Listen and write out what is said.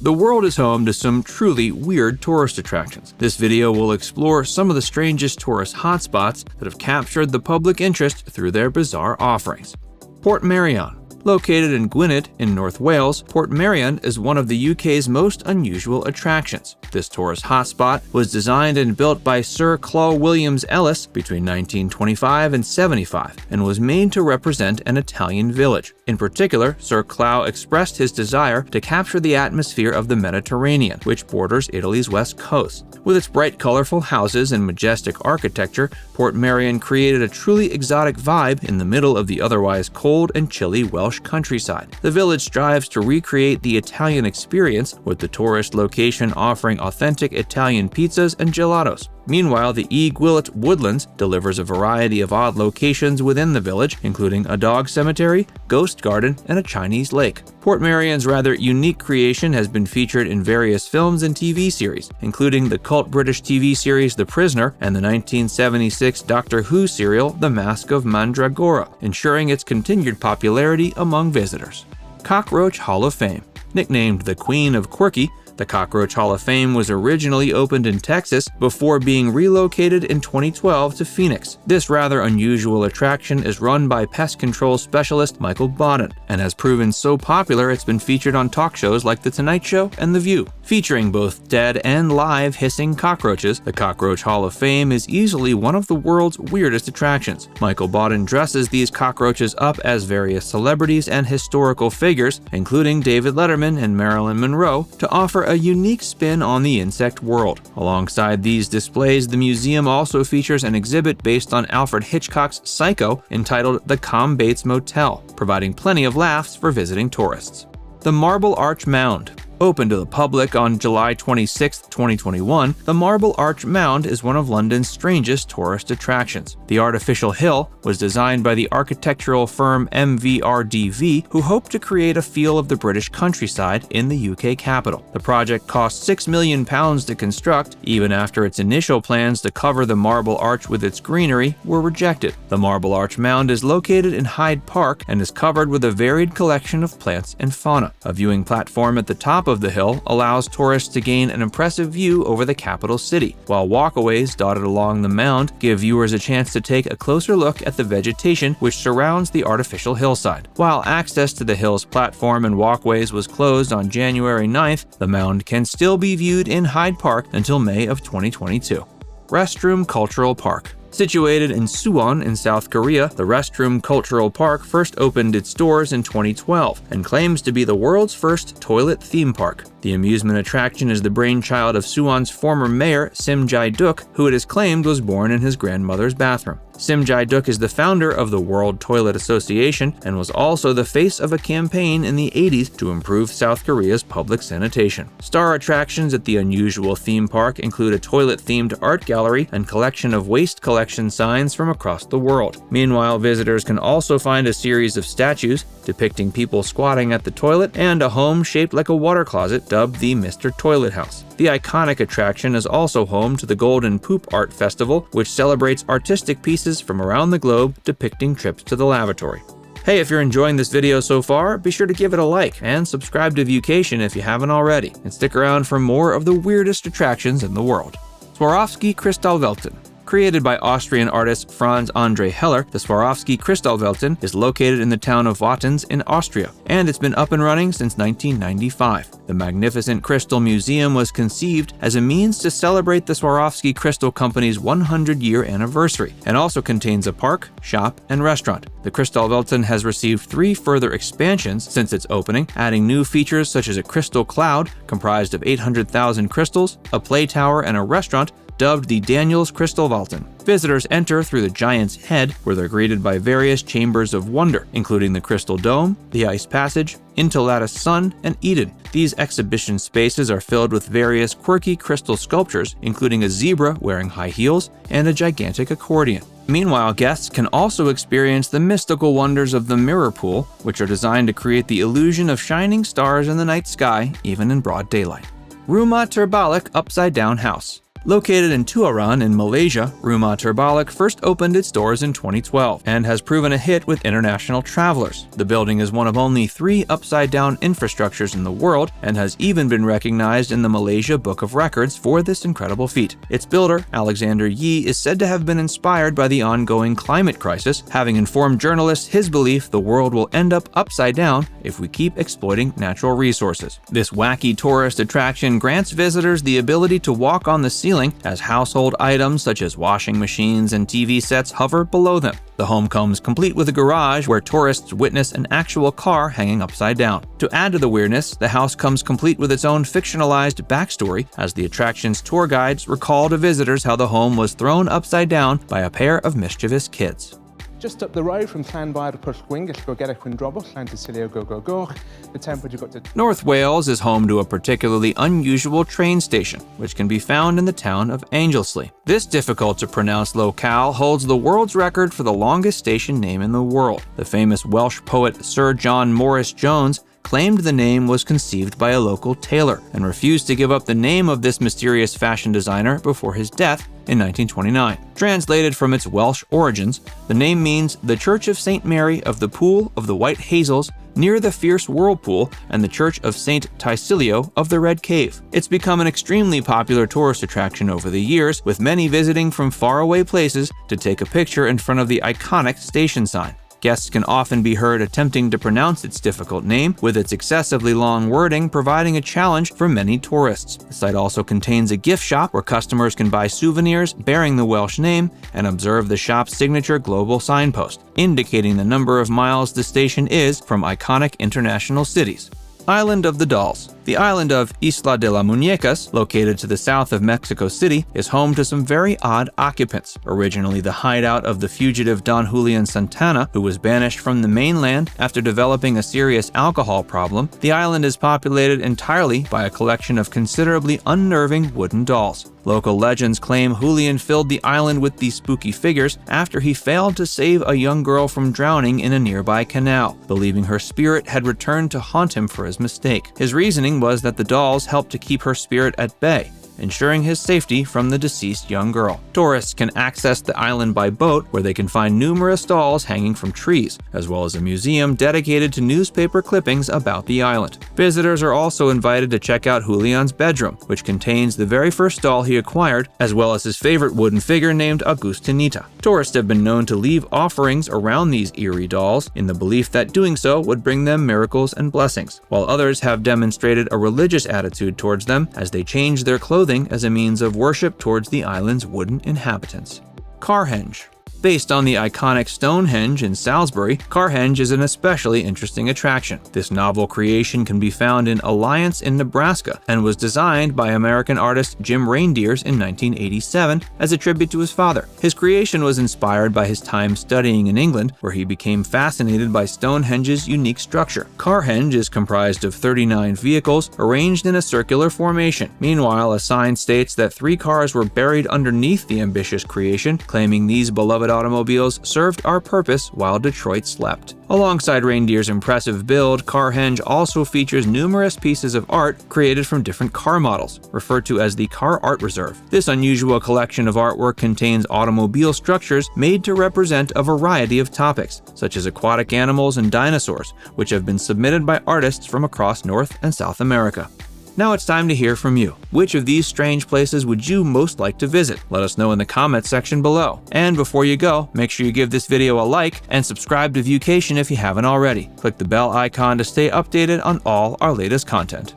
the world is home to some truly weird tourist attractions. This video will explore some of the strangest tourist hotspots that have captured the public interest through their bizarre offerings. Portmerion. Located in Gwynedd in North Wales, Portmerion is one of the UK's most unusual attractions. This tourist hotspot was designed and built by Sir Claw Williams Ellis between 1925 and 75 and was made to represent an Italian village. In particular, Sir Claw expressed his desire to capture the atmosphere of the Mediterranean, which borders Italy's west coast. With its bright, colorful houses and majestic architecture, Portmerion created a truly exotic vibe in the middle of the otherwise cold and chilly Welsh countryside. The village strives to recreate the Italian experience, with the tourist location offering authentic Italian pizzas and gelatos. Meanwhile, the Gwynedd Woodlands delivers a variety of odd locations within the village, including a dog cemetery, ghost garden, and a Chinese lake. Portmerion's rather unique creation has been featured in various films and TV series, including the cult British TV series The Prisoner and the 1976 Doctor Who serial The Mask of Mandragora, ensuring its continued popularity among visitors. Cockroach Hall of Fame. Nicknamed the Queen of Quirky, the Cockroach Hall of Fame was originally opened in Texas before being relocated in 2012 to Phoenix. This rather unusual attraction is run by pest control specialist Michael Bodden and has proven so popular it's been featured on talk shows like The Tonight Show and The View. Featuring both dead and live hissing cockroaches, the Cockroach Hall of Fame is easily one of the world's weirdest attractions. Michael Bodden dresses these cockroaches up as various celebrities and historical figures, including David Letterman and Marilyn Monroe, to offer a unique spin on the insect world. Alongside these displays, the museum also features an exhibit based on Alfred Hitchcock's Psycho entitled The Com Bates Motel, providing plenty of laughs for visiting tourists. The Marble Arch Mound. Open to the public on July 26, 2021, the Marble Arch Mound is one of London's strangest tourist attractions. The artificial hill was designed by the architectural firm MVRDV, who hoped to create a feel of the British countryside in the UK capital. The project cost £6 million to construct, even after its initial plans to cover the Marble Arch with its greenery were rejected. The Marble Arch Mound is located in Hyde Park and is covered with a varied collection of plants and fauna. A viewing platform at the top of the hill allows tourists to gain an impressive view over the capital city, while walkways dotted along the mound give viewers a chance to take a closer look at the vegetation which surrounds the artificial hillside. While access to the hill's platform and walkways was closed on January 9th, the mound can still be viewed in Hyde Park until May of 2022. Restroom Cultural Park. Situated in Suwon in South Korea, the Restroom Cultural Park first opened its doors in 2012 and claims to be the world's first toilet theme park. The amusement attraction is the brainchild of Suwon's former mayor, Sim Jae-duk, who it is claimed was born in his grandmother's bathroom. Sim Jae-duk is the founder of the World Toilet Association and was also the face of a campaign in the 80s to improve South Korea's public sanitation. Star attractions at the unusual theme park include a toilet-themed art gallery and collection of waste collection signs from across the world. Meanwhile, visitors can also find a series of statues depicting people squatting at the toilet and a home shaped like a water closet dubbed the Mr. Toilet House. The iconic attraction is also home to the Golden Poop Art Festival, which celebrates artistic pieces from around the globe depicting trips to the lavatory. Hey, if you're enjoying this video so far, be sure to give it a like and subscribe to Viewcation if you haven't already, and stick around for more of the weirdest attractions in the world. Swarovski Kristallwelten. Created by Austrian artist Franz Andre Heller, the Swarovski Kristallwelten is located in the town of Wattens in Austria, and it's been up and running since 1995. The magnificent crystal museum was conceived as a means to celebrate the Swarovski Crystal Company's 100-year anniversary, and also contains a park, shop, and restaurant. The Kristallwelten has received 3 further expansions since its opening, adding new features such as a crystal cloud comprised of 800,000 crystals, a play tower, and a restaurant dubbed the Daniel's Kristallwelten. Visitors enter through the Giant's Head, where they're greeted by various chambers of wonder, including the Crystal Dome, the Ice Passage, Enceladus Sun, and Eden. These exhibition spaces are filled with various quirky crystal sculptures, including a zebra wearing high heels and a gigantic accordion. Meanwhile, guests can also experience the mystical wonders of the mirror pool, which are designed to create the illusion of shining stars in the night sky, even in broad daylight. Rumah Terbalik Upside Down House. Located in Tuaran in Malaysia, Rumah Terbalik first opened its doors in 2012 and has proven a hit with international travelers. The building is one of only 3 upside-down infrastructures in the world and has even been recognized in the Malaysia Book of Records for this incredible feat. Its builder, Alexander Yee, is said to have been inspired by the ongoing climate crisis, having informed journalists his belief the world will end up upside down if we keep exploiting natural resources. This wacky tourist attraction grants visitors the ability to walk on the ceiling as household items such as washing machines and TV sets hover below them. The home comes complete with a garage where tourists witness an actual car hanging upside down. To add to the weirdness, the house comes complete with its own fictionalized backstory, as the attraction's tour guides recall to visitors how the home was thrown upside down by a pair of mischievous kids. Just up the road from Llanfair to Portmerion, go get a Quindrobos, Llantysilio, go. The temperature got to... North Wales is home to a particularly unusual train station, which can be found in the town of Anglesey. This difficult-to-pronounce locale holds the world's record for the longest station name in the world. The famous Welsh poet Sir John Morris Jones claimed the name was conceived by a local tailor and refused to give up the name of this mysterious fashion designer before his death in 1929. Translated from its Welsh origins, the name means the Church of St. Mary of the Pool of the White Hazels near the Fierce Whirlpool and the Church of St. Tysilio of the Red Cave. It's become an extremely popular tourist attraction over the years, with many visiting from faraway places to take a picture in front of the iconic station sign. Guests can often be heard attempting to pronounce its difficult name, with its excessively long wording providing a challenge for many tourists. The site also contains a gift shop where customers can buy souvenirs bearing the Welsh name and observe the shop's signature global signpost, indicating the number of miles the station is from iconic international cities. Island of the Dolls. The island of Isla de las Muñecas, located to the south of Mexico City, is home to some very odd occupants. Originally the hideout of the fugitive Don Julian Santana, who was banished from the mainland after developing a serious alcohol problem, the island is populated entirely by a collection of considerably unnerving wooden dolls. Local legends claim Julian filled the island with these spooky figures after he failed to save a young girl from drowning in a nearby canal, believing her spirit had returned to haunt him for his mistake. His reasoning was that the dolls helped to keep her spirit at bay, ensuring his safety from the deceased young girl. Tourists can access the island by boat, where they can find numerous dolls hanging from trees, as well as a museum dedicated to newspaper clippings about the island. Visitors are also invited to check out Julian's bedroom, which contains the very first doll he acquired, as well as his favorite wooden figure named Agustinita. Tourists have been known to leave offerings around these eerie dolls, in the belief that doing so would bring them miracles and blessings, while others have demonstrated a religious attitude towards them as they change their clothing as a means of worship towards the island's wooden inhabitants. Carhenge. Based on the iconic Stonehenge in Salisbury, Carhenge is an especially interesting attraction. This novel creation can be found in Alliance in Nebraska and was designed by American artist Jim Reindeers in 1987 as a tribute to his father. His creation was inspired by his time studying in England, where he became fascinated by Stonehenge's unique structure. Carhenge is comprised of 39 vehicles arranged in a circular formation. Meanwhile, a sign states that 3 cars were buried underneath the ambitious creation, claiming these beloved automobiles served our purpose while Detroit slept. Alongside Reindeer's impressive build, Carhenge also features numerous pieces of art created from different car models, referred to as the Car Art Reserve. This unusual collection of artwork contains automobile structures made to represent a variety of topics, such as aquatic animals and dinosaurs, which have been submitted by artists from across North and South America. Now it's time to hear from you. Which of these strange places would you most like to visit? Let us know in the comments section below. And before you go, make sure you give this video a like and subscribe to Viewcation if you haven't already. Click the bell icon to stay updated on all our latest content.